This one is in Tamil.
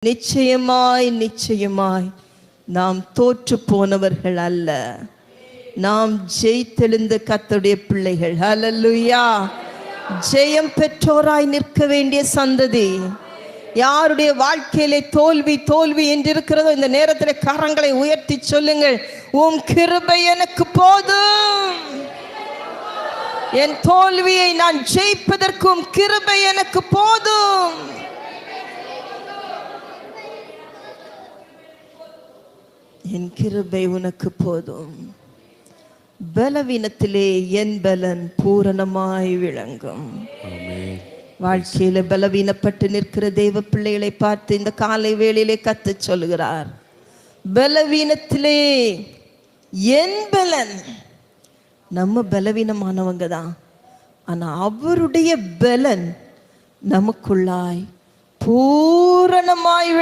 நிச்சயமாய் நிச்சயமாய் நாம் தோற்று போனவர்கள் அல்ல, நாம் ஜெயித்தெழுந்த கர்த்தருடைய பிள்ளைகள். ஹல்லேலூயா. ஜெயம் பெற்றோராய் நிற்க வேண்டிய சந்ததி. யாருடைய வாழ்க்கையிலே தோல்வி தோல்வி என்றிருக்கிறதோ இந்த நேரத்தில் கரங்களை உயர்த்தி சொல்லுங்கள், உம் கிருபை எனக்கு போதும். என் தோல்வியை நான் ஜெயிப்பதற்கும் கிருபை எனக்கு போதும். என் கிருபை உனக்கு போதும். பலவீனத்திலே என் பலன் பூரணமாய் விளங்கும். வாழ்க்கையில பலவீனப்பட்டு நிற்கிற தேவ பிள்ளைகளை பார்த்து இந்த காலை வேளையிலே கர்த்தர் சொல்கிறார், பலவீனத்திலே என் பலன். நம்ம பலவீனமானவங்க தான், ஆனா அவருடைய பலன் நமக்குள்ளாய் பூரணமாய்